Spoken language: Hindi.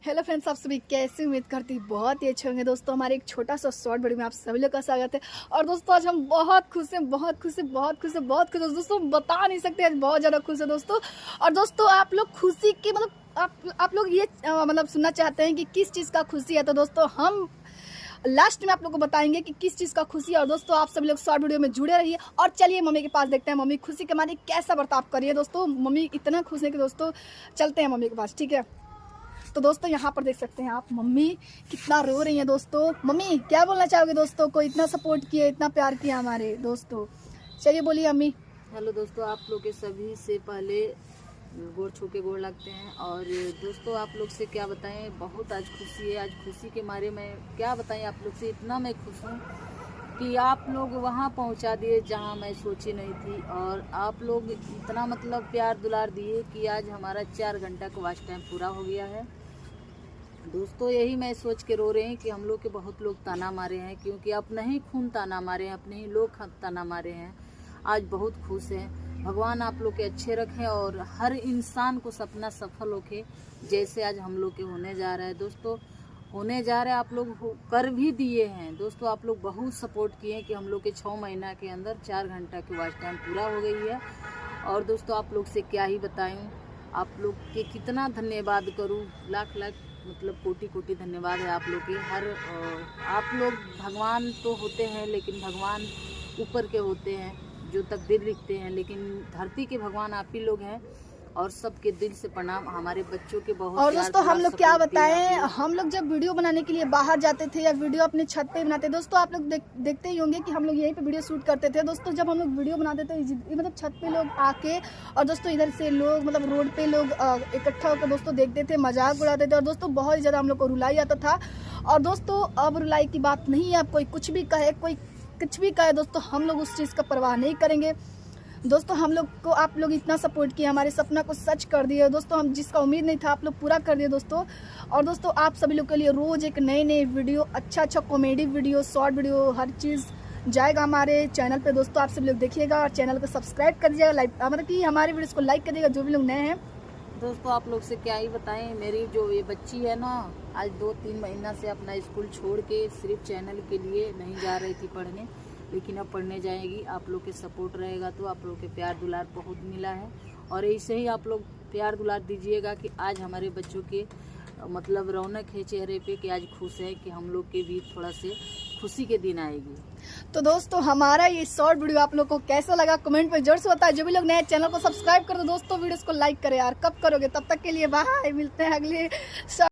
हेलो फ्रेंड्स, आप सभी कैसे उम्मीद करती बहुत ही अच्छे होंगे। दोस्तों हमारे एक छोटा सा शॉर्ट वीडियो में आप सभी लोग का स्वागत है। और दोस्तों आज हम बहुत खुश हैं, बहुत खुश हैं, बहुत खुश हैं, बहुत खुश हैं दोस्तों, बता नहीं सकते, आज बहुत ज़्यादा खुश है दोस्तों। और दोस्तों आप लोग खुशी की आप लोग ये सुनना चाहते हैं कि किस चीज़ का खुशी है, तो दोस्तों हम लास्ट में आप लोग को बताएंगे कि किस चीज़ का खुशी है। और दोस्तों आप सभी लोग शॉर्ट वीडियो में जुड़े रहिए और चलिए मम्मी के पास देखते हैं मम्मी खुशी के मारे कैसा बर्ताव करिए। दोस्तों मम्मी इतना खुश है कि दोस्तों चलते हैं मम्मी के पास, ठीक है। तो दोस्तों यहाँ पर देख सकते हैं आप मम्मी कितना रो रही हैं। दोस्तों मम्मी क्या बोलना चाहोगे दोस्तों को, इतना सपोर्ट किया, इतना प्यार किया हमारे दोस्तों, चलिए बोलिए अम्मी। हेलो दोस्तों, आप लोग के सभी से पहले गोड़ छू के गोड़ लगते हैं। और दोस्तों आप लोग से क्या बताएं, बहुत आज खुशी है। आज खुशी के मारे मैं क्या बताएं आप लोग से, इतना मैं खुश हूँ कि आप लोग वहाँ पहुँचा दिए जहाँ मैं सोची नहीं थी। और आप लोग इतना प्यार दुलार दिए कि आज हमारा 4 घंटा का वॉच टाइम पूरा हो गया है। दोस्तों यही मैं सोच के रो रहे हैं कि हम लोग के बहुत लोग ताना मारे हैं, क्योंकि अपने ही खून ताना मारे हैं, अपने ही लोग ताना मारे हैं। आज बहुत खुश हैं। भगवान आप लोग के अच्छे रखें और हर इंसान को सपना सफल होके जैसे आज हम लोग के होने जा रहा है। दोस्तों होने जा रहा है, आप लोग कर भी दिए हैं। दोस्तों आप लोग बहुत सपोर्ट किए हैं कि हम लोग के 6 महीना के अंदर 4 घंटा की वॉच टाइम पूरा हो गई है। और दोस्तों आप लोग से क्या ही बताऊं, आप लोग के कितना धन्यवाद करूं, लाख लाख कोटि कोटि धन्यवाद है आप लोग के। आप लोग भगवान तो होते हैं, लेकिन भगवान ऊपर के होते हैं जो तकदीर लिखते हैं, लेकिन धरती के भगवान आप ही लोग हैं। और सबके दिल से प्रणाम हमारे बच्चों के बहुत। और दोस्तों हम लोग क्या बताएं, हम लोग जब वीडियो बनाने के लिए बाहर जाते थे या वीडियो अपने छत पे बनाते, दोस्तों आप लोग देखते ही होंगे कि हम लोग यहीं पे वीडियो शूट करते थे। दोस्तों जब हम लोग वीडियो बनाते थे छत पे लोग आके, और दोस्तों इधर से लोग रोड पे लोग इकट्ठा होकर दोस्तों देखते थे, मजाक उड़ाते थे। और दोस्तों बहुत ही ज़्यादा हम लोग को रुलाई आता था। और दोस्तों अब रुलाई की बात नहीं है, अब कोई कुछ भी कहे, कोई कुछ भी कहे, दोस्तों हम लोग उस चीज़ का परवाह नहीं करेंगे। दोस्तों हम लोग को आप लोग इतना सपोर्ट किया, हमारे सपना को सच कर दिए दोस्तों, हम जिसका उम्मीद नहीं था आप लोग पूरा कर दिए दोस्तों। और दोस्तों आप सभी लोग के लिए रोज़ एक नए वीडियो, अच्छा कॉमेडी वीडियो, शॉर्ट वीडियो, हर चीज़ जाएगा हमारे चैनल पे। दोस्तों आप सभी लोग देखिएगा और चैनल को सब्सक्राइब कर दीजिएगा, कि हमारे वीडियोज़ को लाइक करिएगा जो भी लोग नए हैं। दोस्तों आप लोग से क्या ही बताएं, मेरी जो ये बच्ची है ना, आज 2-3 महीना से अपना स्कूल छोड़ के सिर्फ चैनल के लिए नहीं जा रही थी पढ़ने, लेकिन अब पढ़ने जाएगी। आप लोग के सपोर्ट रहेगा तो आप लोग के प्यार दुलार बहुत मिला है। और ऐसे ही आप लोग प्यार दुलार दीजिएगा कि आज हमारे बच्चों के रौनक है चेहरे पे, कि आज खुश है कि हम लोग के भी थोड़ा से खुशी के दिन आएगी। तो दोस्तों हमारा ये शॉर्ट वीडियो आप लोग को कैसा लगा कमेंट में जरूर से बताएं। जो भी लोग नए चैनल को सब्सक्राइब कर दो दोस्तों, वीडियोस को लाइक करें यार, कब करोगे, तब तक के लिए बाय, मिलते हैं अगले